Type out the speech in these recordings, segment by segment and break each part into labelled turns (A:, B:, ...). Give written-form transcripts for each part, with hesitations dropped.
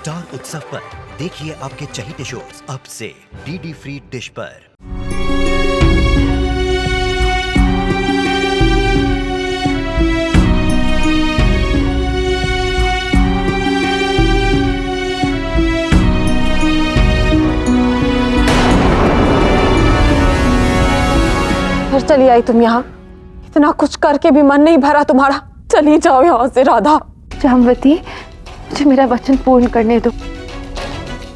A: Star उत्सव पर देखिए आपके चहीते शोज अब से डीडी फ्री डिश पर।
B: फिर चली आई तुम यहाँ, इतना कुछ करके भी मन नहीं भरा तुम्हारा। चली जाओ यहाँ से राधा।
C: जाम्बवती, मुझे मेरा वचन पूर्ण करने दो।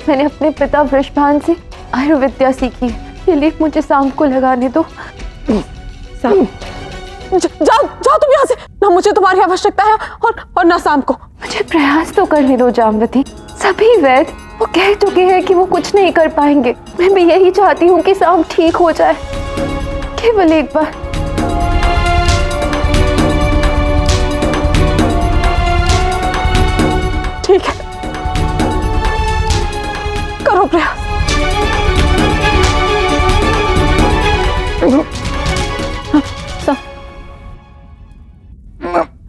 C: मैंने अपने पिता वृषभान से आयुर्विद्या सीखी, ये लेप मुझे शाम को लगाने दो।
B: जाओ जाओ तुम यहाँ से, ना मुझे तुम्हारी आवश्यकता है और ना शाम को।
C: मुझे प्रयास तो करने दो जाम्बवती। सभी वैद्य वो कह चुके हैं कि वो कुछ नहीं कर पाएंगे। मैं भी यही चाहती हूँ कि शाम ठीक हो जाए, केवल एक बार।
B: ठीक है, करो प्रयास।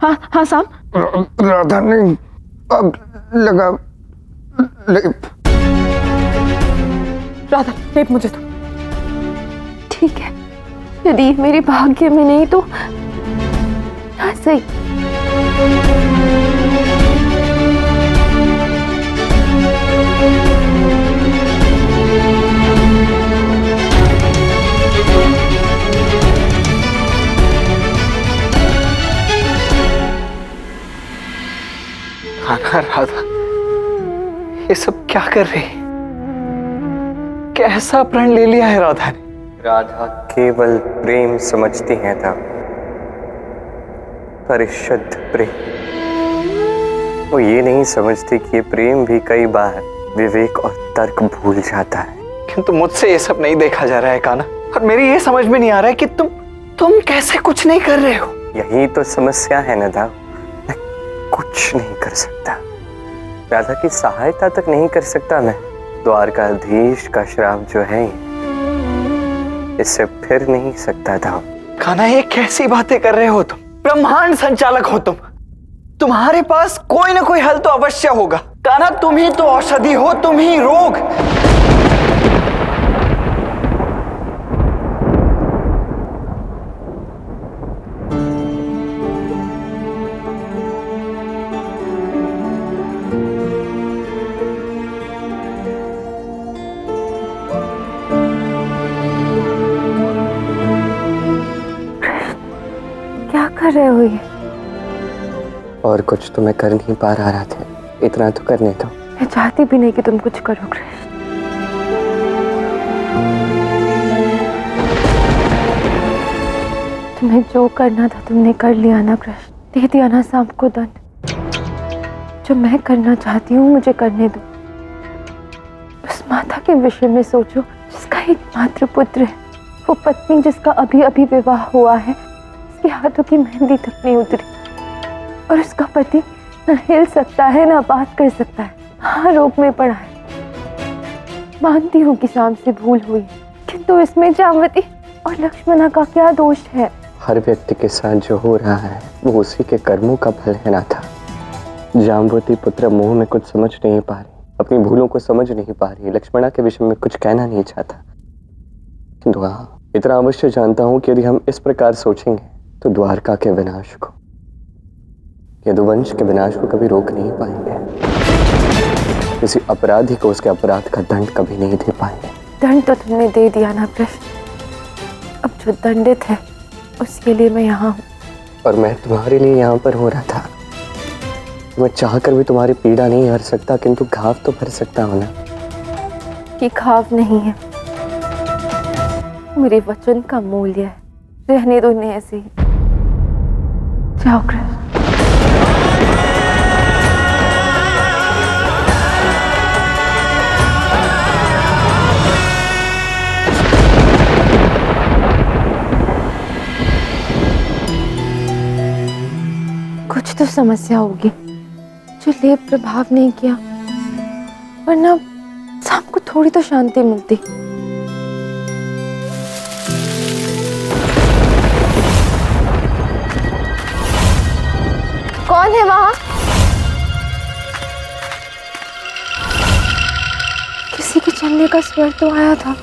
B: हाँ साम।
D: राधा नहीं, अब लगा लेप।
B: राधा, लेप मुझे दो।
C: ठीक है, यदि मेरे भाग्य में नहीं तो ना सही।
D: राधा, ये सब क्या कर रही है? कैसा प्रण ले लिया है राधा ने?
E: राधा केवल प्रेम समझती है था, परिशुद्ध प्रेम। वो ये नहीं समझती कि ये प्रेम भी कई बार विवेक और तर्क भूल जाता है।
D: किंतु मुझसे ये सब नहीं देखा जा रहा है कान्हा, और मेरी ये समझ में नहीं आ रहा है कि तुम कैसे कुछ नहीं कर रहे हो।
E: यही तो समस्या है नदा, मैं कुछ नहीं कर सकता। राधा की सहायता तक नहीं कर सकता मैं। द्वारकाधीश का श्राप जो है इससे फिर नहीं सकता था।
D: कान्हा, ये कैसी बातें कर रहे हो तुम? ब्रह्मांड संचालक हो तुम, तुम्हारे पास कोई ना कोई हल तो अवश्य होगा। कान्हा, तुम ही तो औषधि हो, तुम ही रोग।
C: क्या कर रहे हो ये?
E: और कुछ तो मैं कर नहीं पा रहा था, इतना तो करने दो।
C: मैं चाहती भी नहीं कि तुम कुछ करो कृष्ण। तुम्हें जो करना था तुमने कर लिया ना कृष्ण, दे दिया ना शाम को दंड। जो मैं करना चाहती हूँ मुझे करने दो। उस माता के विषय में सोचो जिसका एकमात्र पुत्र है, वो पत्नी जिसका अभी अभी विवाह हुआ है, उसके हाथों की मेहंदी तक नहीं उतरी, और उसका पति न हिल सकता है न बात कर सकता है, हाँ रोग में पड़ा है। मानती हूँ कि शाम से भूल हुई, किंतु इसमें जाम्बवती और लक्ष्मणा का क्या दोष है?
E: हर व्यक्ति के साथ जो हो रहा है वो उसी के कर्मों का फल है ना था। जाम्बवती पुत्र मोह में कुछ समझ नहीं पा रही, अपनी भूलों को समझ नहीं पा रही, लक्ष्मणा के विषय में कुछ कहना नहीं चाहता। किंतु हाँ, इतना अवश्य जानता हूँ कि यदि हम इस प्रकार सोचेंगे तो द्वारका के विनाश को, यदुवंश के विनाश को कभी रोक नहीं पाएंगे। किसी अपराधी को उसके अपराध का दंड कभी नहीं दे पाएंगे।
C: दंड तो तुमने दे दिया ना कृष्ण, अब जो दंडित है उसके लिए मैं यहाँ हूँ।
E: और मैं तुम्हारे लिए यहाँ पर हो रहा था। मैं चाहकर भी तुम्हारी पीड़ा नहीं हर सकता, किंतु घाव तो भर सकता हूँ ना।
C: कि घाव नहीं है, मेरे वचन का मूल्य है। रहने दो इन्हें ऐसे ही। जाओ कृष्ण। कुछ तो समस्या होगी जो लेप प्रभाव नहीं किया, वरना शाम को थोड़ी तो शांति मिलती। कौन है वहां? किसी के चलने का स्वर तो आया था।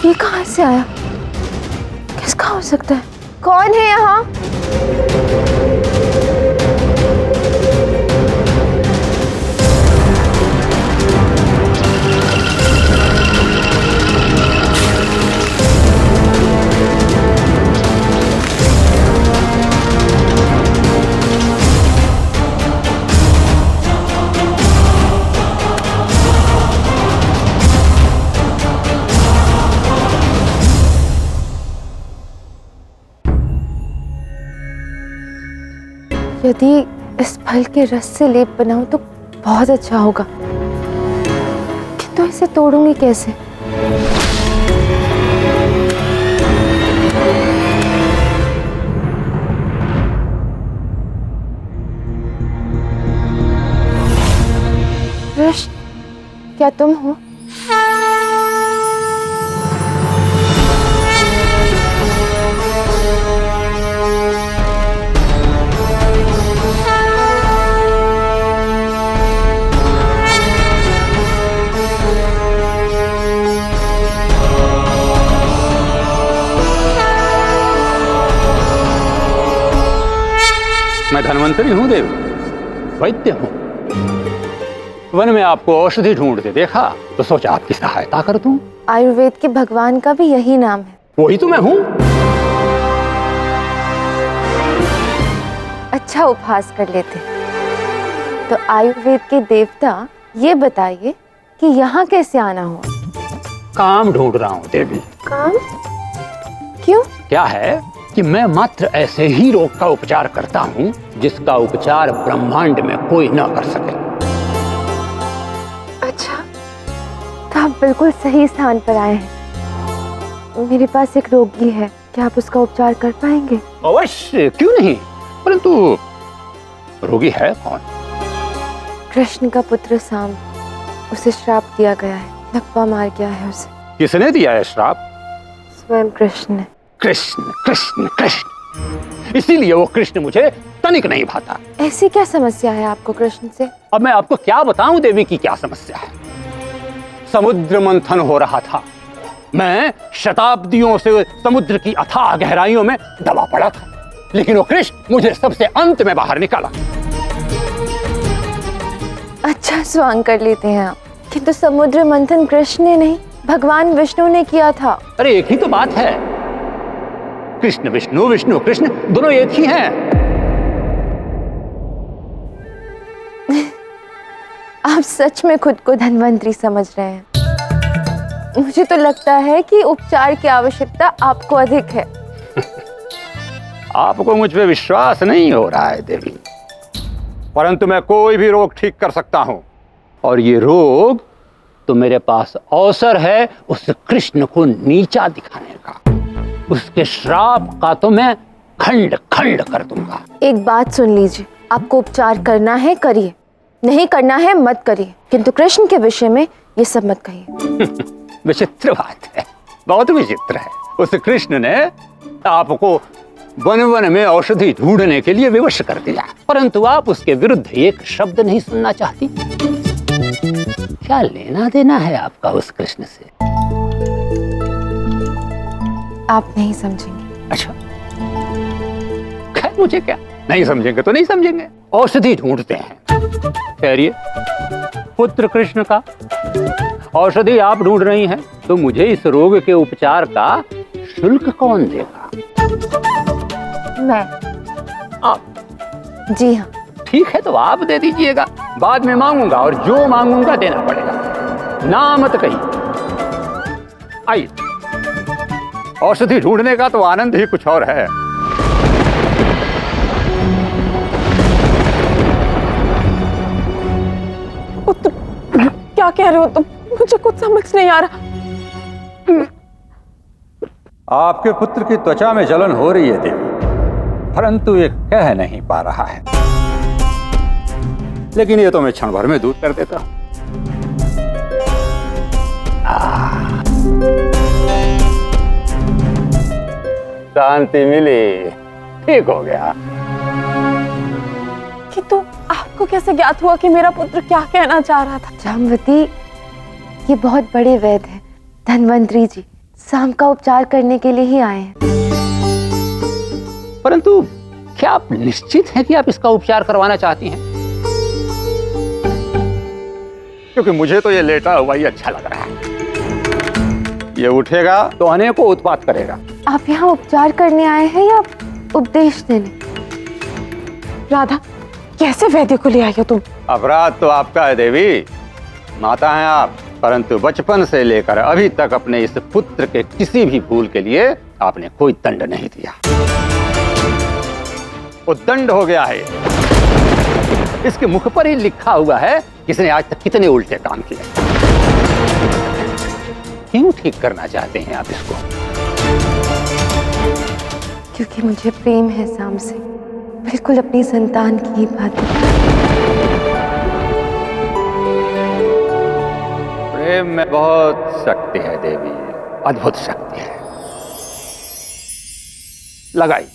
C: ये कहाँ से आया? किसका हो सकता है? कौन है यहाँ? यदि इस फल के रस से लेप बनाऊं तो बहुत अच्छा होगा, किंतु इसे तोड़ूंगी कैसे? कृष्ण, क्या तुम हो?
F: मैं धन्वंतरी हूं देवी, वैद्य हूं। वन में आपको औषधि ढूंढते देखा तो सोचा आपकी सहायता कर दूं।
C: आयुर्वेद के भगवान का भी यही नाम है।
F: वही तो मैं हूं।
C: अच्छा उपहास कर लेते। तो आयुर्वेद के देवता ये बताइए कि यहाँ कैसे आना हुआ?
F: काम ढूंढ रहा हूं देवी।
C: काम? क्यों?
F: क्या है कि मैं मात्र ऐसे ही रोग का उपचार करता हूं जिसका उपचार ब्रह्मांड में कोई न कर सके।
C: अच्छा, तो आप बिल्कुल सही स्थान पर आए हैं। मेरे पास एक रोगी है, क्या आप उसका उपचार कर पाएंगे?
F: अवश्य, क्यों नहीं। परंतु रोगी है कौन?
C: कृष्ण का पुत्र सांब। उसे श्राप दिया गया है, लकवा मार गया है उसे।
F: किसने दिया है श्राप?
C: स्वयं कृष्ण ने।
F: कृष्ण कृष्ण कृष्ण, इसीलिए वो कृष्ण मुझे तनिक नहीं भाता।
C: ऐसी क्या समस्या है आपको कृष्ण से?
F: अब मैं आपको क्या बताऊं देवी की क्या समस्या है। समुद्र मंथन हो रहा था, मैं शताब्दियों से समुद्र की अथाह गहराइयों में दबा पड़ा था, लेकिन वो कृष्ण मुझे सबसे अंत में बाहर निकाला।
C: अच्छा स्वांग कर लेते हैं आप, किंतु समुद्र मंथन कृष्ण ने नहीं, भगवान विष्णु ने किया था।
F: अरे एक ही तो बात है। कृष्ण विष्णु, विष्णु कृष्ण, दोनों एक ही हैं।
C: आप सच में खुद को धन्वंतरी समझ रहे हैं। मुझे तो लगता है कि उपचार की आवश्यकता आपको अधिक है।
F: आपको मुझ पे विश्वास नहीं हो रहा है देवी, परंतु मैं कोई भी रोग ठीक कर सकता हूं, और ये रोग तो मेरे पास अवसर है उस कृष्ण को नीचा दिखाने का। उसके श्राप का तो मैं खंड खंड कर दूंगा।
C: एक बात सुन लीजिए, आपको उपचार करना है करिए, नहीं करना है मत करिए, किंतु कृष्ण के विषय में ये सब मत कहिए।
F: विचित्र बात है, बहुत विचित्र है। उस कृष्ण ने आपको वन वन में औषधि ढूंढने के लिए विवश कर दिया, परंतु आप उसके विरुद्ध एक शब्द नहीं सुनना चाहती। क्या लेना देना है आपका उस कृष्ण से?
C: आप नहीं समझेंगे।
F: अच्छा, खैर मुझे क्या, नहीं समझेंगे तो नहीं समझेंगे। औषधि ढूंढते हैं, ठहरिए। पुत्र कृष्ण का औषधि आप ढूंढ रही हैं, तो मुझे इस रोग के उपचार का शुल्क कौन देगा?
C: मैं।
F: आप?
C: जी हाँ।
F: ठीक है, तो आप दे दीजिएगा, बाद में मांगूंगा, और जो मांगूंगा देना पड़ेगा। ना मत कहिए। आइए, औषधि ढूंढने का तो आनंद ही कुछ और है।
B: क्या कह रहे हो तुम? मुझे कुछ समझ नहीं आ रहा।
F: आपके पुत्र की त्वचा में जलन हो रही है देवी। परंतु ये कह नहीं पा रहा है। लेकिन ये तो मैं क्षण भर में दूर कर देता हूं। शांति मिली, ठीक हो गया।
B: किंतु आपको कैसे ज्ञात हुआ कि मेरा पुत्र क्या कहना चाह रहा था?
C: जाम्बवती, ये बहुत बड़े वैद्य हैं, धन्वंतरी जी। शाम का उपचार करने के लिए ही आए हैं।
F: परंतु क्या आप निश्चित हैं कि आप इसका उपचार करवाना चाहती हैं? क्योंकि मुझे तो ये लेटा हुआ ही अच्छा लग रहा है। ये उठेगा तो अनेकों उत्पात करेगा।
C: आप यहाँ उपचार करने आए हैं या उपदेश देने?
B: राधा, कैसे वैद्य को ले आई हो तुम?
F: अपराध तो आपका है देवी, माता हैं आप, परंतु बचपन से लेकर अभी तक अपने इस पुत्र के किसी भी भूल के लिए आपने कोई दंड नहीं दिया। वो दंड हो गया है। इसके मुख पर ही लिखा हुआ है कि इसने आज तक कितने उल्टे काम किए। क्यों ठीक करना चाहते हैं आप इसको?
C: क्योंकि मुझे प्रेम है शाम से, बिल्कुल अपनी संतान की ही बात।
F: प्रेम में बहुत शक्ति है देवी, अद्भुत शक्ति है। लगाई।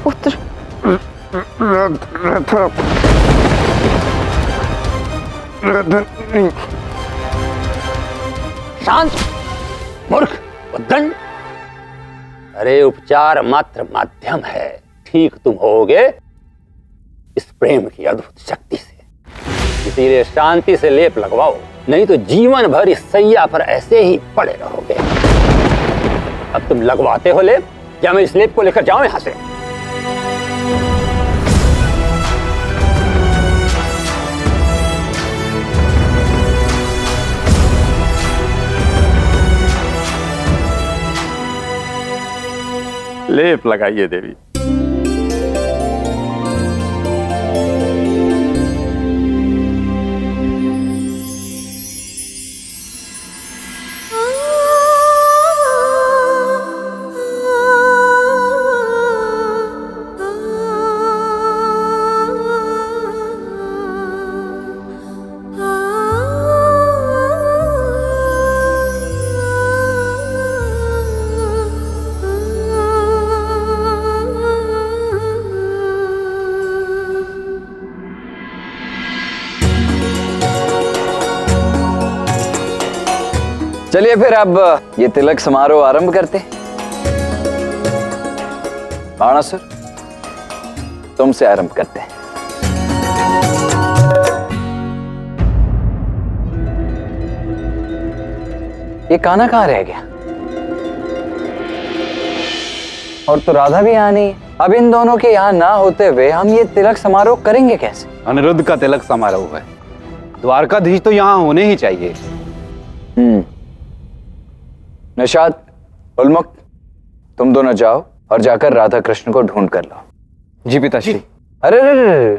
B: पुत्र,
F: शांत मूर्ख, दंड। अरे उपचार मात्र माध्यम है, ठीक तुम होगे इस प्रेम की अद्भुत शक्ति से। इसीलिए शांति से लेप लगवाओ, नहीं तो जीवन भर इस सैया पर ऐसे ही पड़े रहोगे। अब तुम लगवाते हो लेप या मैं इस लेप को लेकर जाऊं यहां से? लेप लगाइए देवी।
D: चलिए फिर अब ये तिलक समारोह आरंभ करते हैं। बाणासुर, तुमसे आरंभ करते हैं। ये कान्हा कहाँ रह गया? और तो राधा भी यहाँ नहीं है। अब इन दोनों के यहाँ ना होते हुए हम ये तिलक समारोह करेंगे कैसे?
F: अनिरुद्ध का तिलक समारोह है, द्वारकाधीश तो यहाँ होने ही चाहिए।
D: निषाद, उन्मुक्त, तुम दोनों जाओ और जाकर राधा कृष्ण को ढूंढ कर लाओ।
E: जी पिताश्री।
D: अरे रे,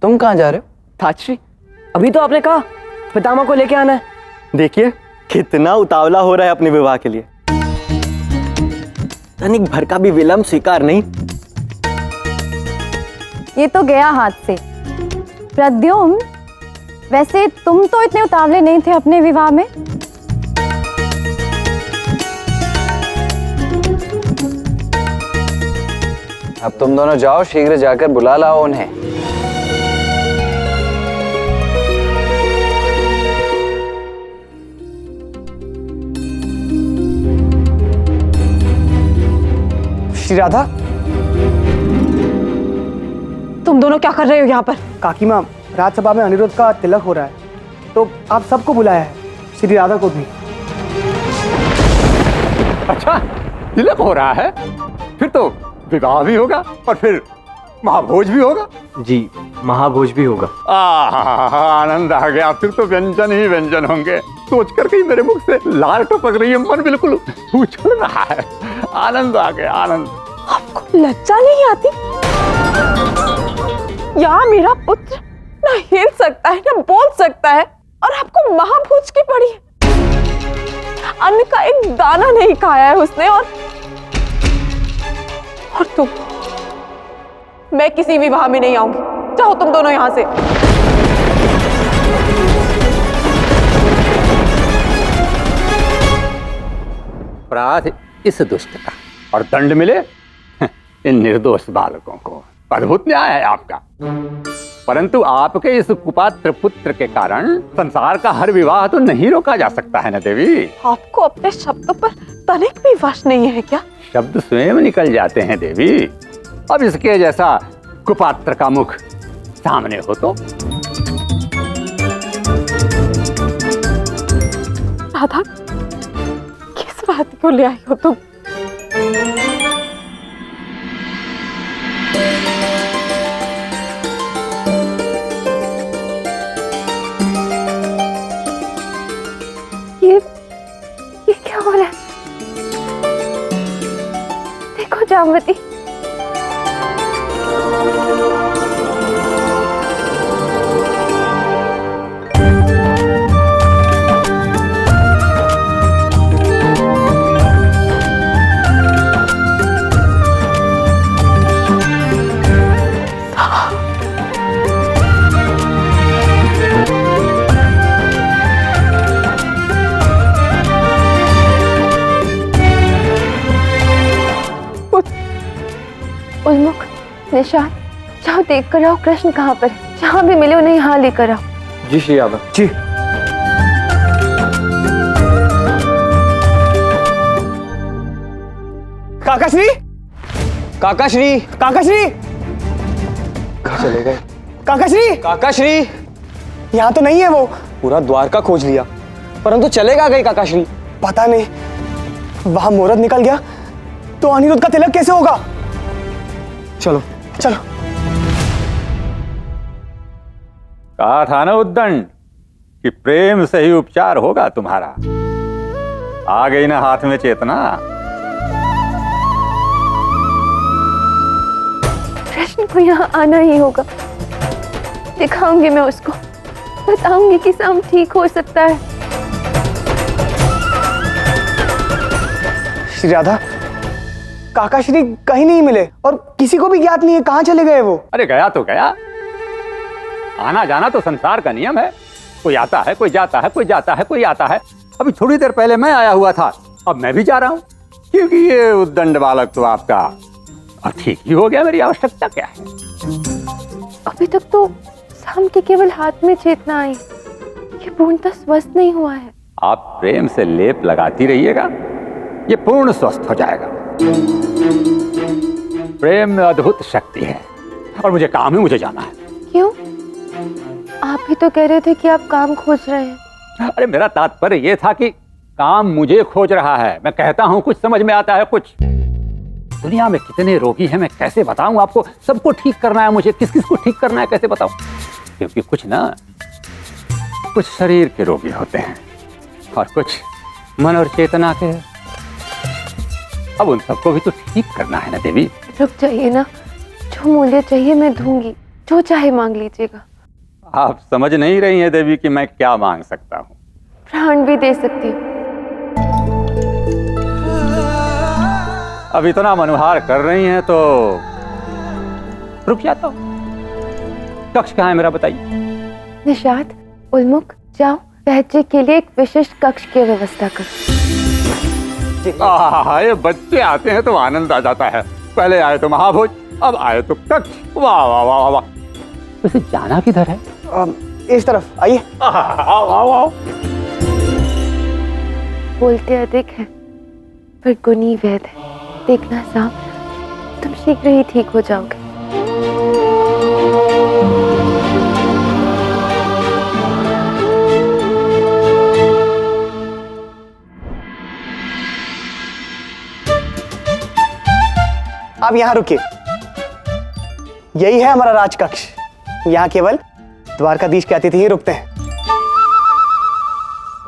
D: तुम कहाँ जा रहे हो?
G: ताश्री, अभी तो आपने कहा पितामह को लेके आना है।
E: देखिए कितना उतावला हो रहा है अपने विवाह के लिए। तनिक भर का भी विलंब स्वीकार नहीं।
C: ये तो गया हाथ से। प्रद्युम्न, वैसे तुम तो इतने उतावले नहीं थे अपने विवाह में।
D: अब तुम दोनों जाओ, शीघ्र जाकर बुला लाओ उन्हें।
G: श्री राधा,
B: तुम दोनों क्या कर रहे हो यहाँ पर?
G: काकी माँ, राजसभा में अनिरुद्ध का तिलक हो रहा है, तो आप सबको बुलाया है, श्री राधा को भी।
F: अच्छा, तिलक हो रहा है, फिर तो विवाह भी होगा और फिर महाभोज भी होगा।
E: जी, महाभोज भी होगा।
F: आनंद आ गया, फिर तो व्यंजन ही व्यंजन होंगे। सोच कर के मेरे मुख से लार टपक रही है, मन बिल्कुल उछल रहा है। आनंद आ गया, आनंद।
B: आपको लज्जा नहीं आती? यहाँ मेरा पुत्र ना हिल सकता है ना बोल सकता है, और आपको महाभोज की पड़ी है। अन्न का एक दाना नहीं खाया है उसने। और तुम, मैं किसी विवाह में नहीं आऊंगी। जाओ तुम दोनों यहां से।
F: अपराध इस दुष्ट का और दंड मिले इन निर्दोष बालकों को। अद्भुत न्याय है आपका। परंतु आपके इस कुपात्र पुत्र के कारण संसार का हर विवाह तो नहीं रोका जा सकता है ना देवी।
B: आपको अपने शब्दों पर तनिक भी वश नहीं है क्या?
F: शब्द स्वयं निकल जाते हैं देवी। अब इसके जैसा कुपात्र का मुख सामने हो तो।
B: राधा, किस बात को ले आई हो तुम?
C: ये क्या हो रहा है? देखो जामवती, उन्मुख, निशाद, जाओ देख कर आओ कृष्ण कहाँ पर है। जहाँ भी मिले उन्हें यहाँ लेकर आओ।
E: जी श्री राधा।
G: जी। काकाश्री,
E: काकाश्री,
G: काकाश्री,
E: कहाँ चले गए?
G: काकाश्री,
E: काकाश्री,
G: यहाँ तो नहीं है वो।
E: पूरा द्वारका खोज लिया परंतु चले कहाँ गई काकाश्री?
G: पता नहीं। वहां मुहूर्त निकल गया तो अनिरुद्ध का तिलक कैसे होगा?
E: चलो
G: चलो।
F: कहा था ना उद्दंड कि प्रेम से ही उपचार होगा तुम्हारा। आ गई ना हाथ में चेतना।
C: कृष्ण को यहाँ आना ही होगा। दिखाऊंगी मैं उसको, बताऊंगी कि सब ठीक हो सकता है।
G: श्री राधा, काकाश्री कहीं नहीं मिले और किसी को भी ज्ञात नहीं है कहाँ चले गए वो।
F: अरे गया तो गया। आना जाना तो संसार का नियम है। कोई आता है, कोई जाता है, कोई जाता है, कोई आता है। अभी थोड़ी देर पहले मैं आया हुआ था, अब मैं भी जा रहा हूँ, क्योंकि ये उद्दंड बालक तो आपका अब ठीक ही हो गया। मेरी आवश्यकता क्या है?
C: अभी तक तो शाम के केवल हाथ में चेतना आई, ये पूर्णतः स्वस्थ नहीं हुआ है।
F: आप प्रेम से लेप लगाती रहिएगा, ये पूर्ण स्वस्थ हो जाएगा। प्रेम में अद्भुत शक्ति है और मुझे काम है, मुझे जाना है।
C: क्यों? आप ही तो कह रहे थे कि आप काम खोज रहे हैं।
F: अरे मेरा तात्पर्य यह था कि काम मुझे खोज रहा है। मैं कहता हूं कुछ, समझ में आता है कुछ। दुनिया में कितने रोगी हैं मैं कैसे बताऊं आपको। सबको ठीक करना है मुझे, किस किस को ठीक करना है कैसे बताऊं। क्योंकि कुछ शरीर के रोगी होते हैं और कुछ मन और चेतना के। अब उन सबको भी तो ठीक करना है ना देवी।
C: रुक जाइए ना, जो मूल्य चाहिए मैं दूंगी, जो चाहे मांग लीजिएगा।
F: आप समझ नहीं रही हैं देवी कि मैं क्या मांग सकता हूँ।
C: प्राण भी दे सकती हूँ।
F: अब इतना मनोहार कर रही हैं तो रुक जाता हूँ। कक्ष कहाँ है मेरा, बताइए।
C: निशाद, उन्मुख, जाओ बहचे के लिए एक विशिष्ट कक्ष की व्यवस्था करो।
F: ये बच्चे आते हैं तो आनंद आ जाता है। पहले आए तो महाभोज, अब आए तो कक्ष। वाह वाह वाह वाह। वैसे जाना किधर है?
G: इस तरफ आइए।
C: बोलते अधिक है पर गुणी वैद है। देखना साहब, तुम शीघ्र ही ठीक हो जाओगे।
G: आप यहाँ रुकिए। यही है हमारा राजकक्ष। यहाँ केवल द्वारकाधीश के अतिथि ही रुकते हैं।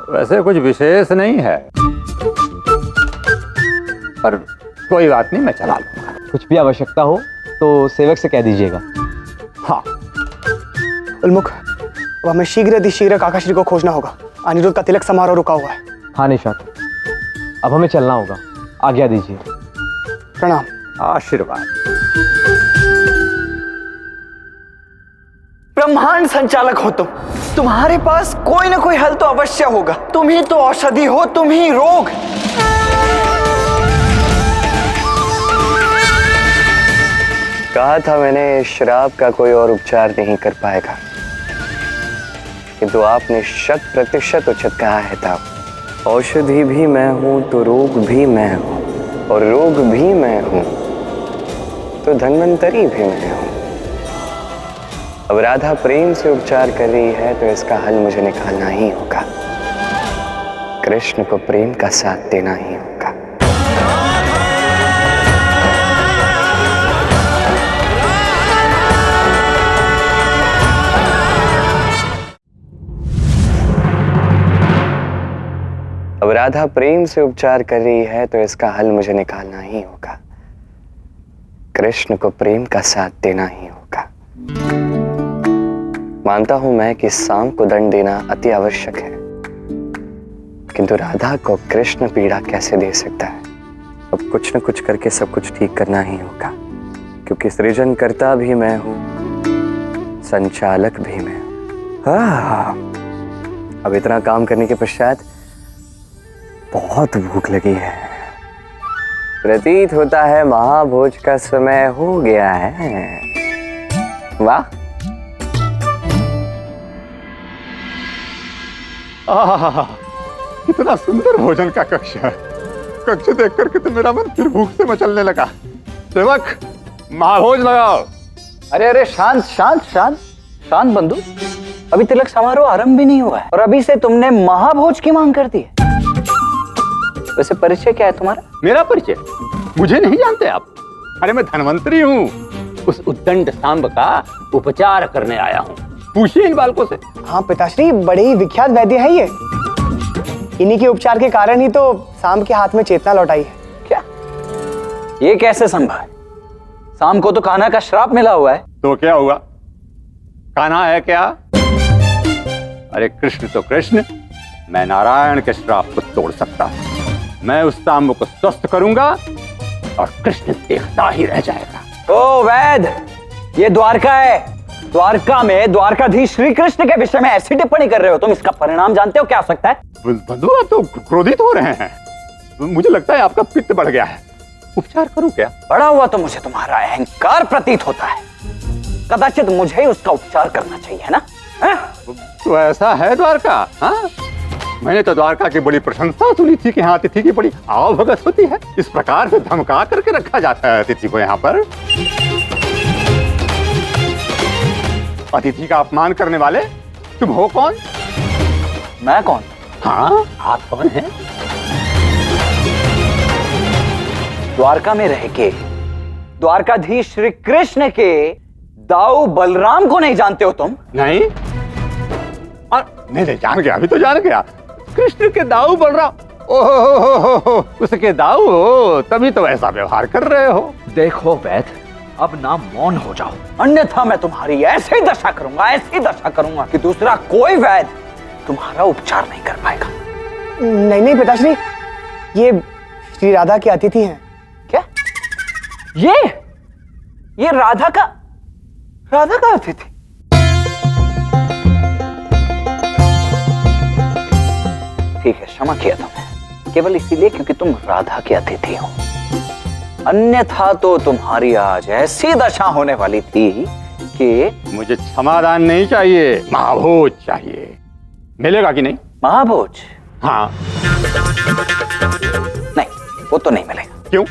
F: वैसे कुछ विशेष नहीं है, पर कोई बात नहीं, मैं चला लूंगा।
E: कुछ भी आवश्यकता हो तो सेवक से कह दीजिएगा।
F: हाँ।
G: उन्मुख, अब हमें शीघ्र काकाश्री को खोजना होगा। अनिरुद्ध का तिलक समारोह रुका हुआ है।
E: हाँ निशाद,
H: अब हमें चलना होगा, आज्ञा दीजिए।
G: प्रणाम।
F: आशीर्वाद।
D: ब्रह्मांड संचालक हो तुम, तुम्हारे पास कोई ना कोई हल तो अवश्य होगा। तुम ही तो औषधि हो, तुम ही रोग।
E: कहा था मैंने, इस श्राप का कोई और उपचार नहीं कर पाएगा, किंतु आपने 100% उचित कहा है ताऊ। औषधि भी मैं हूं तो रोग भी मैं हूं, और रोग भी मैं हूं तो धन्वंतरी भी मैं हूं। अब राधा प्रेम से उपचार कर रही है तो इसका हल मुझे निकालना ही होगा। कृष्ण को प्रेम का साथ देना ही होगा। अब राधा प्रेम से उपचार कर रही है तो इसका हल मुझे निकालना ही होगा। कृष्ण को प्रेम का साथ देना ही होगा। मानता हूं मैं कि सांब को दंड देना अति आवश्यक है, किंतु राधा को कृष्ण पीड़ा कैसे दे सकता है। अब कुछ न कुछ करके सब कुछ ठीक करना ही होगा, क्योंकि सृजनकर्ता भी मैं हूं, संचालक भी मैं हूं। अब इतना काम करने के पश्चात बहुत भूख लगी है। प्रतीत होता है महाभोज का समय हो गया है। वाह,
F: कितना सुंदर भोजन का कक्ष है। कक्ष देख करके तो मेरा मन फिर भूख से मचलने लगा। सेवक, महाभोज लगाओ।
D: अरे अरे, शांत शांत शांत शांत बंधु, अभी तिलक समारोह आरंभ भी नहीं हुआ है और अभी से तुमने महाभोज की मांग कर दी है। वैसे परिचय क्या है तुम्हारा?
F: मेरा परिचय मुझे नहीं जानते आप? अरे मैं धन्वंतरी हूँ, उस उद्दंड सांब का उपचार करने आया हूँ। पूछिए इन बालकों से।
G: हाँ पिताश्री, बड़े ही विख्यात वैद्य है ये। इन्हीं के उपचार के कारण ही तो सांब के हाथ में चेतना लौटाई है।
D: क्या ये कैसे संभव है? सांब को तो कान्हा का श्राप मिला हुआ है।
F: तो क्या हुआ? कान्हा है क्या? अरे कृष्ण तो कृष्ण, मैं नारायण के श्राप को तोड़ सकता हूँ। मैं उस सांब को स्वस्थ करूंगा और कृष्ण देखता ही रह जाएगा।
D: ओ वैद, ये द्वारका है। द्वारका में द्वारकाधीश श्री कृष्ण के विषय में ऐसी टिप्पणी कर रहे हो तुम, इसका परिणाम जानते हो क्या हो सकता है?
F: बंधु, आप तो क्रोधित हो रहे हैं। मुझे लगता है आपका पित्त बढ़ गया है। उपचार करूं क्या?
D: बढ़ा हुआ तो मुझे तुम्हारा अहंकार प्रतीत होता है। कदाचित मुझे ही उसका उपचार करना चाहिए ना?
F: तो ऐसा है द्वारका? हाँ, मैंने तो द्वारका की बड़ी प्रशंसा सुनी थी कि यहाँ अतिथि की बड़ी आवभगत होती है। इस प्रकार से धमका करके रखा जाता है अतिथि को यहाँ पर। अतिथि का अपमान करने वाले तुम हो कौन?
D: मैं कौन?
F: हाँ, आप कौन हैं?
D: द्वारका में रह के द्वारकाधीश श्री कृष्ण के दाऊ बलराम को नहीं जानते हो तुम?
F: नहीं, नहीं जान गया, अभी तो जान गया। कृष्ण के दाऊ बलराम, ओहो, उसके दाऊ हो, तभी तो ऐसा व्यवहार कर रहे हो।
I: देखो वैद, अब ना मौन हो जाओ,
D: अन्यथा मैं तुम्हारी ऐसी दशा करूंगा कि दूसरा कोई वैद तुम्हारा उपचार नहीं कर पाएगा।
G: नहीं नहीं पिताश्री, ये श्री राधा के अतिथि हैं।
D: क्या? ये राधा का अतिथि? ठीक है, क्षमा किया तुम्हें, केवल इसीलिए क्योंकि तुम राधा के अतिथि हो। अन्यथा तो तुम्हारी आज ऐसी दशा होने वाली थी कि
F: मुझे क्षमादान नहीं चाहिए, महाभोज चाहिए। मिलेगा कि नहीं?
D: महाभोज?
F: हाँ।
D: नहीं, वो तो नहीं मिलेगा।
F: क्यों?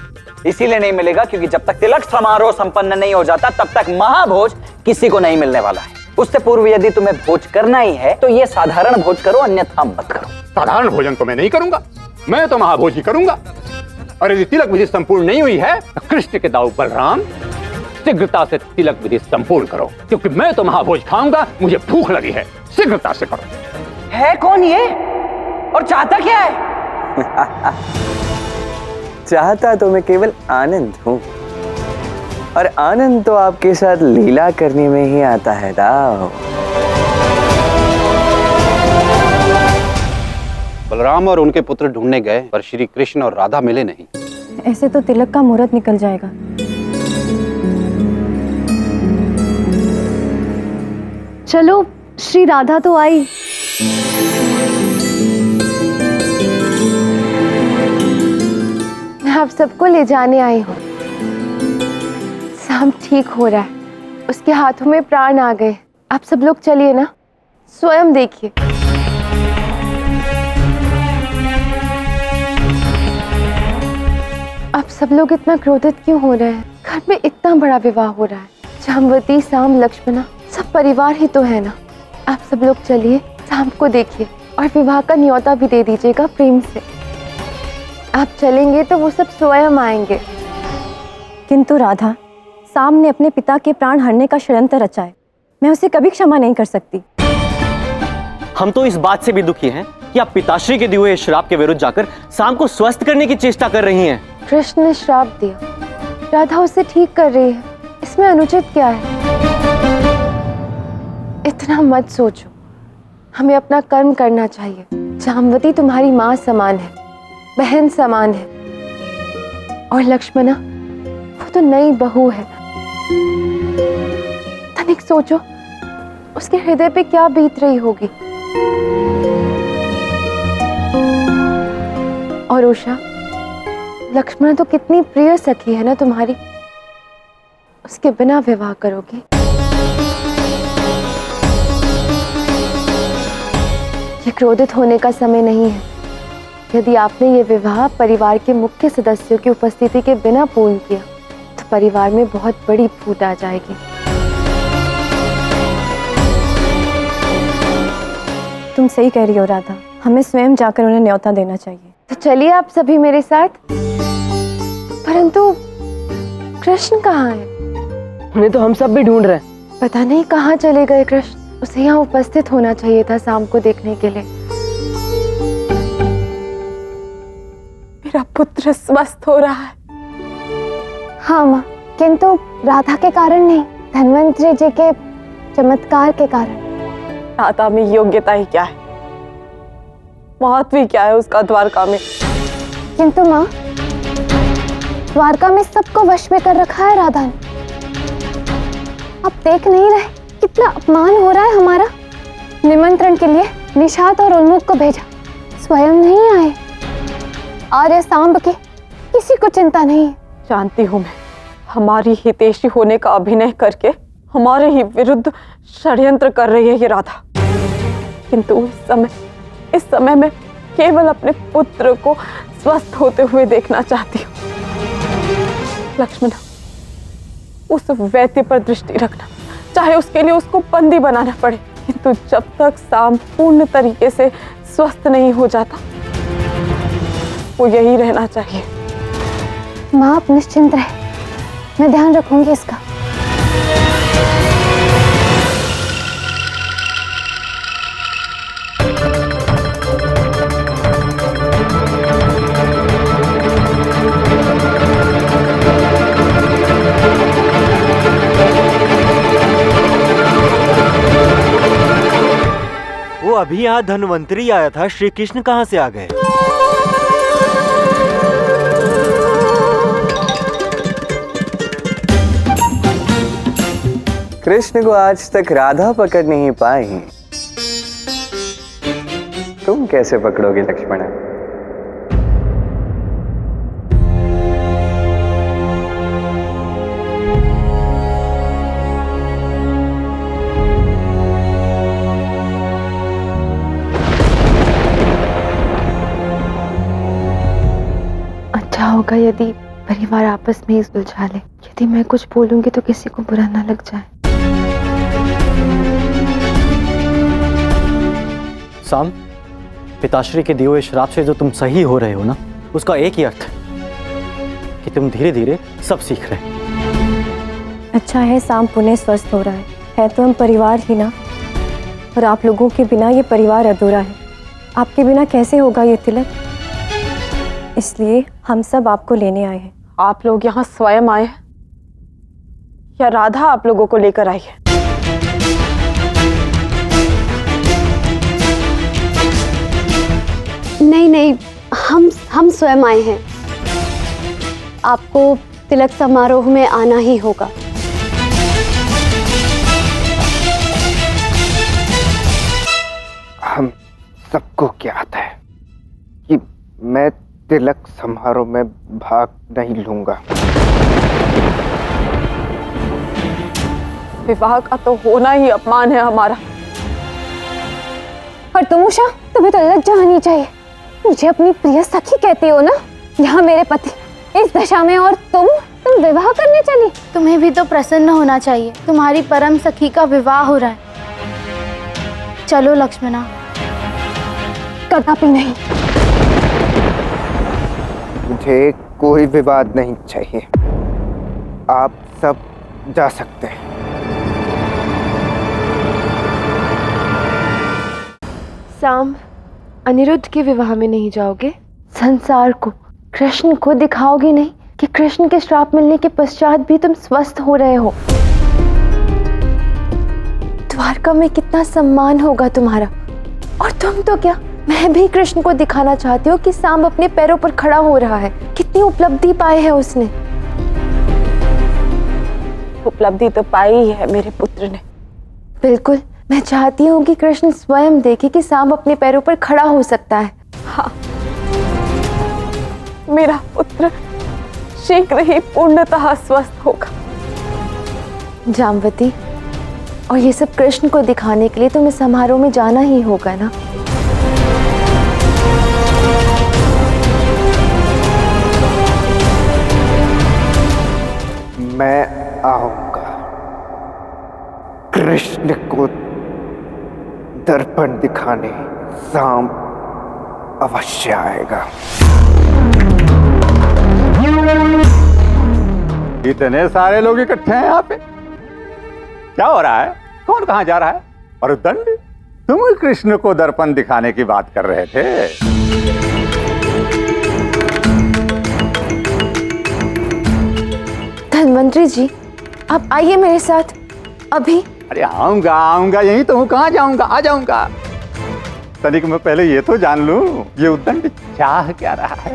D: इसीलिए नहीं मिलेगा क्योंकि जब तक तिलक समारोह संपन्न नहीं हो जाता तब तक महाभोज किसी को नहीं मिलने वाला है। उससे पूर्व यदि तुम्हें भोज करना ही है तो ये साधारण भोज करो, अन्यथा मत करो।
F: साधारण भोजन तो मैं नहीं करूंगा, मैं तो महाभोज ही करूंगा। और यदि तिलक विधि संपूर्ण नहीं हुई है तो कृष्ण के दाऊ बलराम शीघ्रता से तिलक विधि संपूर्ण करो, क्योंकि मैं तो महाभोज खाऊंगा, मुझे भूख लगी है। शीघ्रता से करो।
D: है कौन ये और चाहता क्या है?
E: चाहता तो मैं केवल आनंद हूं, और आनंद तो आपके साथ लीला करने में ही आता है दाऊ।
F: बलराम और उनके पुत्र ढूंढने गए पर श्री कृष्ण और राधा मिले नहीं।
C: ऐसे तो तिलक का मुहूर्त निकल जाएगा। चलो, श्री राधा तो आई। मैं आप सबको ले जाने आई हूँ। शाम ठीक हो रहा है, उसके हाथों में प्राण आ गए। आप सब लोग चलिए ना, स्वयं देखिए। आप सब लोग इतना क्रोधित क्यों हो रहे हैं? घर में इतना बड़ा विवाह हो रहा है। जाम्बवती, साम, लक्ष्मणा सब परिवार ही तो है ना। आप सब लोग चलिए, शाम को देखिए और विवाह का न्योता भी दे दीजिएगा प्रेम से। आप चलेंगे तो वो सब स्वयं आएंगे।
J: किंतु राधा, साम ने अपने पिता के प्राण हरने का षड्यंत्र रचा है। मैं उसे कभी क्षमा नहीं कर सकती।
E: हम तो इस बात से भी दुखी हैं कि आप पिताश्री के दिए हुए श्राप के विरुद्ध जाकर साम को स्वस्थ करने की चेष्टा कर रही हैं।
C: कृष्ण ने श्राप दिया, राधा उसे ठीक कर रही है, इसमें अनुचित क्या है? इतना मत सोचो, हमें अपना कर्म करना चाहिए। जाम्बवती तुम्हारी माँ समान है, बहन समान है, और लक्ष्मणा वो तो नई बहू है। तनिक सोचो उसके हृदय पे क्या बीत रही होगी। और उषा, लक्ष्मण तो कितनी प्रिय सखी है ना तुम्हारी, उसके बिना विवाह करोगी? ये क्रोधित होने का समय नहीं है। यदि आपने ये विवाह परिवार के मुख्य सदस्यों की उपस्थिति के बिना पूर्ण किया तो परिवार में बहुत बड़ी फूट आ जाएगी।
J: तुम सही कह रही हो राधा, हमें स्वयं जाकर उन्हें न्योता देना चाहिए।
C: तो चलिए आप सभी मेरे साथ। परंतु कृष्ण कहाँ है?
G: उन्हें तो हम सब भी ढूंढ रहे हैं।
C: पता नहीं कहाँ चले गए कृष्ण। उसे यहाँ उपस्थित होना चाहिए था शाम को देखने के लिए।
B: मेरा पुत्र स्वस्थ हो रहा है।
C: हाँ माँ, किंतु राधा के कारण नहीं, धन्वंतरी जी के चमत्कार के कारण।
B: राधा में योग्यता ही क्या है, महत्व ही क्या है उसका द्वारका में?
C: किंतु माँ, द्वारका में सबको वश में कर रखा है राधा ने। आप देख नहीं रहे कितना अपमान हो रहा है हमारा? निमंत्रण के लिए निषाद और उन्मुख को भेजा, स्वयं नहीं आए। आर्य सांब की किसी को चिंता नहीं है।
B: जानती हूँ मैं, हमारी हितैषी होने का अभिनय करके हमारे ही विरुद्ध षड्यंत्र कर रही है ये राधा। किंतु इस समय मैं केवल अपने पुत्र को स्वस्थ होते हुए देखना चाहती हूँ। लक्ष्मण, उस वैद्य पर दृष्टि रखना, चाहे उसके लिए उसको बंदी बनाना पड़े, किंतु जब तक साम पूर्ण तरीके से स्वस्थ नहीं हो जाता वो यही रहना चाहिए।
C: माँ आप निश्चिंत रहे, मैं ध्यान रखूंगी इसका।
H: वो अभी यहाँ धन्वंतरी आया था, श्री कृष्ण कहाँ से आ गए?
E: कृष्ण को आज तक राधा पकड़ नहीं पाई, तुम कैसे पकड़ोगे लक्ष्मण?
C: अच्छा होगा यदि परिवार आपस में ही सुलझा ले। यदि मैं कुछ बोलूंगी तो किसी को बुरा ना लग जाए।
E: साम, पिताश्री के दिए हुए श्राप से जो तुम सही हो रहे हो ना, उसका एक ही अर्थ है कि तुम धीरे धीरे सब सीख रहे हो।
J: अच्छा है साम पुनः स्वस्थ हो रहा है तो हम परिवार ही ना, और आप लोगों के बिना ये परिवार अधूरा है। आपके बिना कैसे होगा ये तिलक? इसलिए हम सब आपको लेने आए हैं।
B: आप लोग यहाँ स्वयं आए हैं या राधा आप लोगों को लेकर आई है?
K: हम स्वयं आए हैं। आपको तिलक समारोह में आना ही होगा।
L: हम सबको ज्ञात है कि मैं तिलक समारोह में भाग नहीं लूंगा।
B: विवाह का तो होना ही अपमान है हमारा।
C: और तुम उषा, तुम्हें तो लज्जा आनी चाहिए। मुझे अपनी प्रिय सखी कहती हो ना? यहाँ मेरे पति इस दशा में और तुम विवाह करने चली।
K: तुम्हें भी तो प्रसन्न होना चाहिए, तुम्हारी परम सखी का विवाह हो रहा है। चलो लक्ष्मणा।
C: कदापि नहीं।
L: मुझे कोई विवाद नहीं चाहिए, आप सब जा सकते हैं।
C: सांब, अनिरुद्ध के विवाह में नहीं जाओगे? संसार को, कृष्ण को दिखाओगे नहीं कि कृष्ण के श्राप मिलने के पश्चात भी तुम स्वस्थ हो रहे हो? द्वारका में कितना सम्मान होगा तुम्हारा। और तुम तो क्या, मैं भी कृष्ण को दिखाना चाहती हूँ कि सांब अपने पैरों पर खड़ा हो रहा है। कितनी उपलब्धि पाई है उसने।
B: उपलब्धि तो पाई ही है मेरे पुत्र ने।
C: बिल्कुल, मैं चाहती हूँ कि कृष्ण स्वयं देखे कि सांब अपने पैरों पर खड़ा हो सकता है।
B: हाँ, मेरा पुत्र शीघ्र ही पूर्णतः स्वस्थ होगा।
C: जाम्बवती, और ये सब कृष्ण को दिखाने के लिए तुम्हें समारोह में जाना ही होगा ना?
L: मैं आऊंगा। कृष्ण को दर्पण दिखाने सांब अवश्य आएगा।
F: इतने सारे लोग इकट्ठे हैं यहाँ पे, क्या हो रहा है? कौन कहाँ जा रहा है? और दंड, तुम कृष्ण को दर्पण दिखाने की बात कर रहे थे।
C: धन्वंतरी जी, आप आइए मेरे साथ अभी।
F: अरे आऊंगा आऊंगा, यही तो हूँ, कहाँ जाऊंगा? आ जाऊंगा। तनिक मैं पहले ये तो जान लूं, ये उद्दंड चाह क्या रहा है?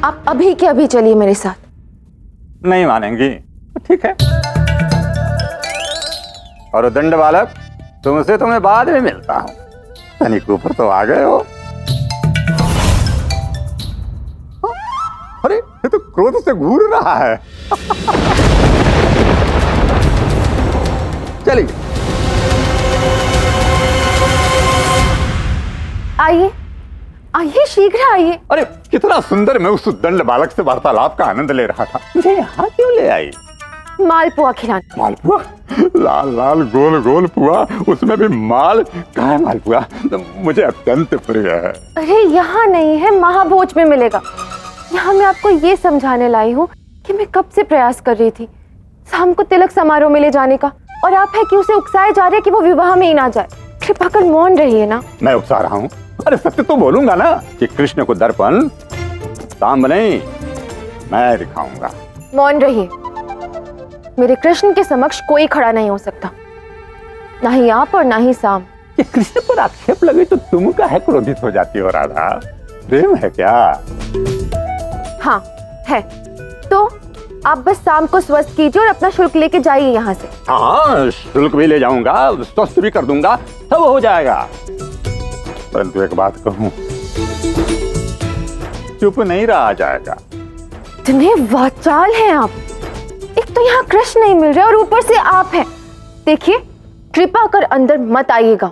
C: आप अभी के अभी चलिए मेरे साथ।
F: नहीं मानेंगी? ठीक है। और दंड बालक, तुमसे तो मैं बाद में मिलता हूँ। तनिक ऊपर तो आ गए हो। अरे ये तो क्रोध से घूर रहा है। चलिए
C: आइए आइए, शीघ्र आइए।
F: अरे कितना सुंदर मैं उस दंड बालक से वार्तालाप का आनंद ले रहा था। मुझे यहाँ क्यों ले आई?
C: मालपुआ खिलाने।
F: मालपुआ? लाल लाल गोल गोल पुआ, उसमें भी माल का है। मालपुआ तो मुझे अत्यंत प्रिय है।
C: अरे यहाँ नहीं है, महाभोज में मिलेगा। यहाँ मैं आपको ये समझाने लाई हूँ कि मैं कब से प्रयास कर रही थी शाम को तिलक समारोह में ले जाने का, और आप है कि उसे उकसाए जा रहे कि वो विवाह में ही ना जाए। कृपा कर मौन रहिए ना।
F: मैं उकसा रहा हूँ? अरे सत्य तो बोलूंगा ना कि कृष्ण को दर्पण सांब नहीं, मैं दिखाऊंगा।
C: मौन रहिए। मेरे कृष्ण के समक्ष कोई खड़ा नहीं हो सकता, ना ही आप और ना ही सांब।
F: ये कृष्ण पर आक्षेप लगे तो तुम काहे क्रोधित हो जाती हो राधा? प्रेम है क्या?
C: हाँ है। तो आप बस सांब को स्वस्थ कीजिए और अपना शुल्क लेके जाइए यहाँ से।
F: हाँ, शुल्क भी ले जाऊंगा, स्वस्थ भी कर दूंगा, सब हो जाएगा। परंतु एक बात कहूं, चुप नहीं रहा जाएगा।
C: इतने वाचाल हैं आप। एक तो यहाँ कृष्ण नहीं मिल रहे और ऊपर से आप हैं। देखिए, कृपा कर अंदर मत आइएगा।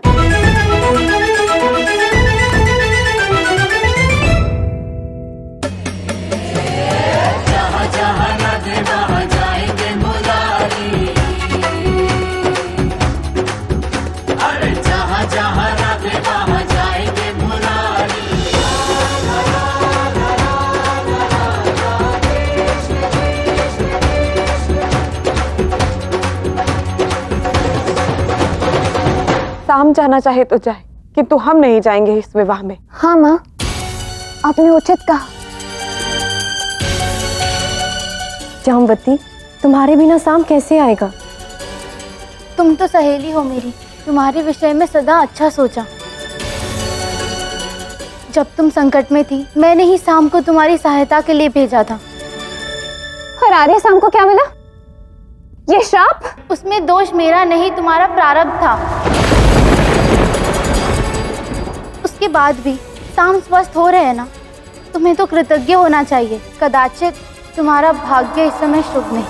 B: सांब जाना चाहे तो जाए, किंतु हम नहीं जाएंगे इस विवाह में।
J: हाँ माँ, आपने उचित कहा। जाम्बवती, तुम्हारे बिना सांब कैसे आएगा?
K: तुम तो सहेली हो मेरी, तुम्हारे विषय में सदा अच्छा सोचा। जब तुम संकट में थी, मैंने ही शाम को तुम्हारी सहायता के लिए भेजा था।
J: और आर्य शाम को क्या मिला? ये श्राप?
K: उसमें दोष मेरा नहीं, तुम्हारा प्रारब्ध था। उसके बाद भी शाम स्वस्थ हो रहे हैं ना, तुम्हें तो कृतज्ञ होना चाहिए। कदाचित तुम्हारा भाग्य इस समय शुभ नहीं।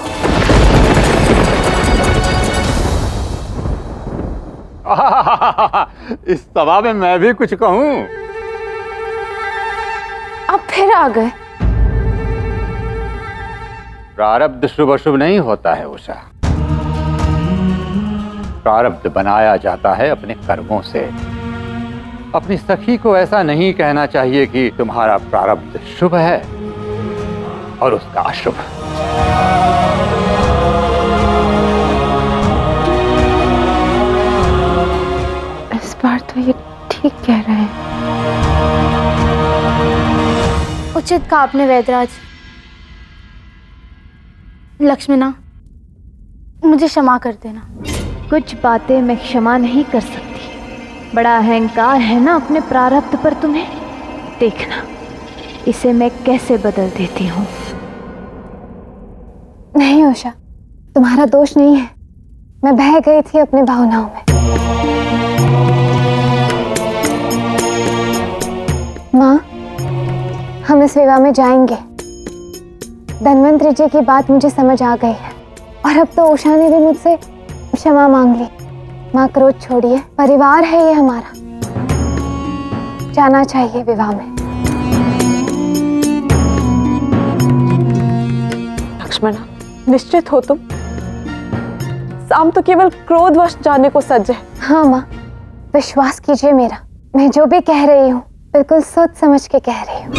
F: इस सभा में मैं भी कुछ कहूं?
J: अब फिर आ गए।
F: प्रारब्ध शुभ अशुभ नहीं होता है उषा। प्रारब्ध बनाया जाता है अपने कर्मों से। अपनी सखी को ऐसा नहीं कहना चाहिए कि तुम्हारा प्रारब्ध शुभ है और उसका अशुभ।
C: इस बार तो ये ठीक कह रहे हैं।
K: उचित कहा आपने वैदराज। लक्ष्मणा, मुझे क्षमा कर देना।
C: कुछ बातें मैं क्षमा नहीं कर सकती। बड़ा अहंकार है ना अपने प्रारब्ध पर तुम्हें। देखना इसे मैं कैसे बदल देती हूँ।
J: नहीं उषा, तुम्हारा दोष नहीं है। मैं बह गई थी अपनी भावनाओं में। माँ, हम इस विवाह में जाएंगे। धन्वंतरी जी की बात मुझे समझ आ गई है और अब तो उषा ने भी मुझसे क्षमा मांग ली। माँ, क्रोध छोड़िए। परिवार है ये हमारा। जाना चाहिए विवाह में।
B: लक्ष्मणा, निश्चित हो तुम? शाम तो केवल क्रोधवश जाने को सज्ज है।
J: हाँ माँ, विश्वास कीजिए मेरा। मैं जो भी कह रही हूँ बिल्कुल सोच समझ के कह रही हूँ।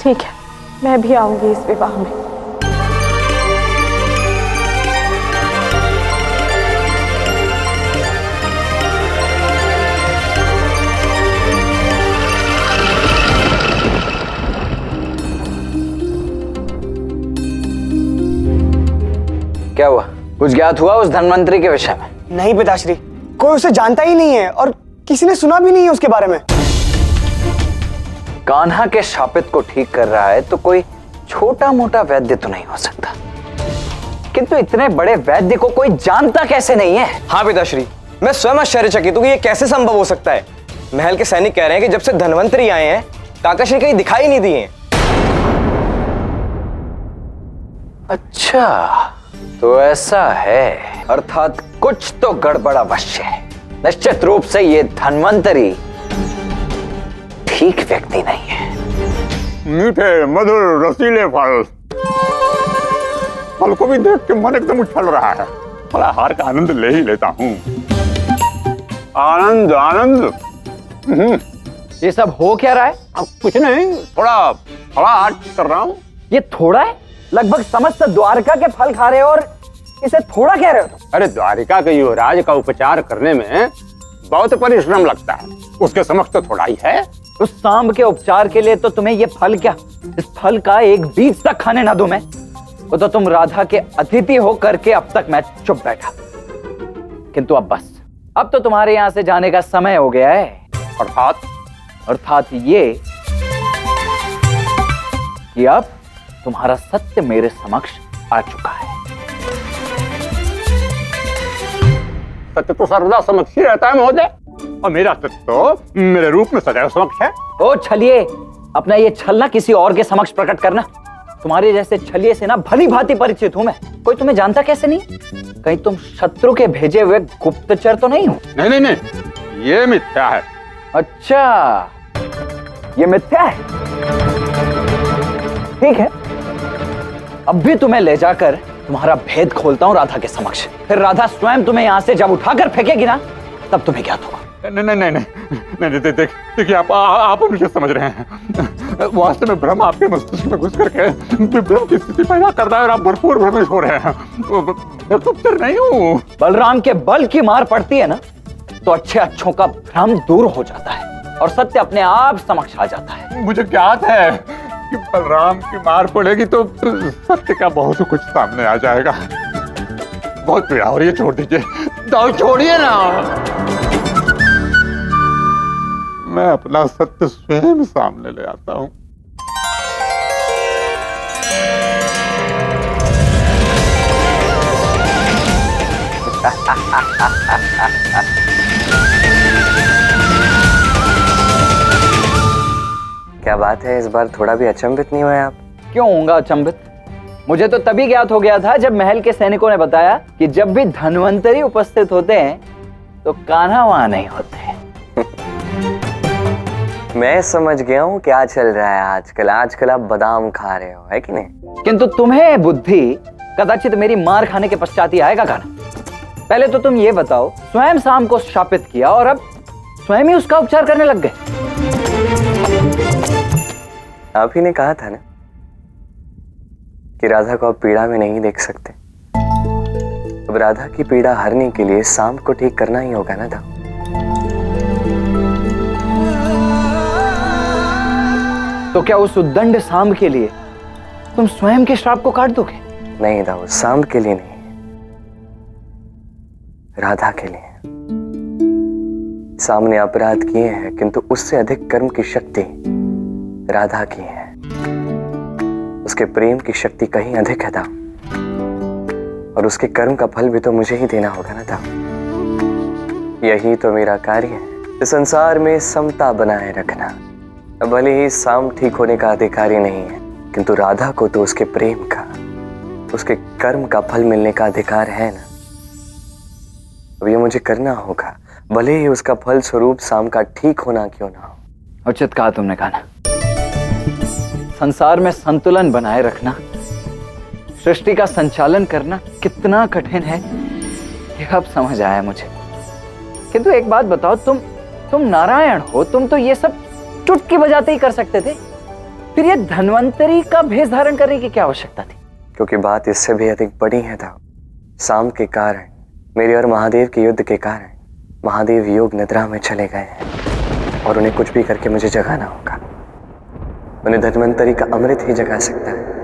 B: ठीक है, मैं भी आऊंगी इस विवाह में।
D: क्या हुआ? कुछ ज्ञात हुआ उस धन्वंतरी के विषय में?
G: नहीं पिताश्री, कोई उसे जानता ही नहीं है और किसी ने सुना भी नहीं है उसके बारे में।
D: कान्हा के शापित को ठीक कर रहा है तो कोई छोटा मोटा वैद्य तो नहीं हो सकता, किंतु इतने बड़े वैद्य को कोई जानता कैसे नहीं है?
M: हाँ पिताश्री, मैं स्वयं आश्चर्यचकित हूं कि ये कैसे संभव हो सकता है। महल के सैनिक कह रहे हैं कि जब से धन्वंतरी आए हैं काकाश्री कहीं दिखाई नहीं दिए हैं।
D: अच्छा, तो ऐसा है। अर्थात कुछ तो गड़बड़ अवश्य है। निश्चित रूप से ये धन्वंतरी ठीक व्यक्ति नहीं है।
F: मीठे मधुर रसीले फल, फल को भी देख के मन एकदम उछल रहा है। फलाहार का आनंद ले ही लेता हूँ। आनंद आनंद।
D: ये सब हो क्या रहा है?
F: कुछ नहीं, थोड़ा फलाहार कर रहा हूँ।
D: ये थोड़ा है? लगभग समस्त द्वारका के फल खा रहे हो और इसे थोड़ा कह रहे हो तुम?
F: अरे द्वारिका के युवराज का उपचार करने में बहुत परिश्रम लगता है, उसके समक्ष तो थोड़ा ही है।
D: उस सांब के उपचार के लिए तो तुम्हें ये फल क्या, इस फल का एक बीज तक खाने ना दूं मैं? वो तो तुम राधा के अतिथि हो करके अब तक मैं चुप बैठा, किंतु अब बस, अब तो तुम्हारे यहां से जाने का समय हो गया है। अर्थात ये कि अब तुम्हारा सत्य मेरे समक्ष आ चुका है।
F: सत्य तो सर्वदा समक्ष ही रहता है महोदय, और मेरा सत्य तो मेरे रूप में सदैव समक्ष है।
D: ओ छलिए, अपना ये छल ना किसी और के समक्ष प्रकट करना। तुम्हारे जैसे छलिए से ना भली भांति परिचित हूं मैं। कोई तुम्हें जानता कैसे नहीं? कहीं तुम शत्रु के भेजे हुए गुप्तचर तो नहीं हो?
F: नहीं नहीं नहीं, ये मिथ्या है।
D: अच्छा, ये मिथ्या है। ठीक है, अब भी तुम्हें ले जाकर तुम्हारा भेद खोलता हूं राधा के समक्ष। फिर राधा स्वयं तुम्हें यहां से जब उठाकर फेंकेगी ना, तब तुम्हें क्या होगा?
F: नहीं नहीं नहीं नहीं, देखिए आप मुझे समझ रहे हैं। वास्तव में भ्रम आपके मस्तिष्क में घुस करके विभ्रम की स्थिति पैदा करता है और आप भरपूर भ्रमित हो रहे हैं। मैं तो नहीं हूँ।
D: बलराम के बल की मार पड़ती है ना, तो अच्छे अच्छों का भ्रम दूर हो जाता है और सत्य अपने आप समक्ष आ जाता है।
F: मुझे ज्ञात है कि बलराम की मार पड़ेगी तो सत्य का बहुत कुछ सामने आ जाएगा। बहुत पीड़ा हो रही है, छोड़ दीजिए। दाऊ छोड़िए ना। मैं अपना सत्य स्वयं सामने ले आता हूं।
E: क्या बात है, इस बार थोड़ा भी अचंभित नहीं हुए आप?
D: क्यों होऊंगा अचंभित? मुझे तो तभी ज्ञात हो गया था जब महल के सैनिकों ने बताया कि जब भी धन्वंतरी उपस्थित होते हैं तो कान्हा वहां नहीं होते।
E: मैं समझ गया हूँ क्या चल रहा है आजकल। आजकल आप बादाम खा रहे हो, है कि नहीं?
D: किंतु तुम्हें बुद्धि कदाचित मेरी मार खाने के पश्चात ही आएगा कान्हा। पहले तो तुम ये बताओ, स्वयं शाम को शापित किया और अब स्वयं ही उसका उपचार करने लग गए।
E: आप ही ने कहा था ना कि राधा को आप पीड़ा में नहीं देख सकते। अब राधा की पीड़ा हरने के लिए शाम को ठीक करना ही होगा ना था।
D: तो क्या उस उद्दंड शाम के लिए तुम स्वयं के श्राप को काट दोगे?
E: नहीं दाऊ, शाम के लिए नहीं, राधा के लिए। शाम ने अपराध किए हैं किंतु उससे अधिक कर्म की शक्ति राधा की है। उसके प्रेम की शक्ति कहीं अधिक है दाऊ, और उसके कर्म का फल भी तो मुझे ही देना होगा ना दाऊ। यही तो मेरा कार्य है, इस संसार में समता बनाए रखना। भले ही शाम ठीक होने का अधिकारी नहीं है किंतु राधा को तो उसके प्रेम का, उसके कर्म का फल मिलने का अधिकार है ना। अब ये मुझे करना होगा, भले ही उसका फल स्वरूप शाम का ठीक होना क्यों ना हो।
D: उचित कहा तुमने कान्हा। संसार में संतुलन बनाए रखना, सृष्टि का संचालन करना कितना कठिन है यह अब समझ आया मुझे। किंतु एक बात बताओ, तुम नारायण हो, तुम तो ये सब चुटकी बजाते ही कर सकते थे, फिर ये धन्वंतरी का भेष धारण करने की क्या आवश्यकता थी?
E: क्योंकि बात इससे भी अधिक बड़ी है था। शाम के कारण, मेरे और महादेव के युद्ध के कारण महादेव योग निद्रा में चले गए हैं और उन्हें कुछ भी करके मुझे जगाना होगा। उन्हें धन्वंतरी का अमृत ही जगा सकता है।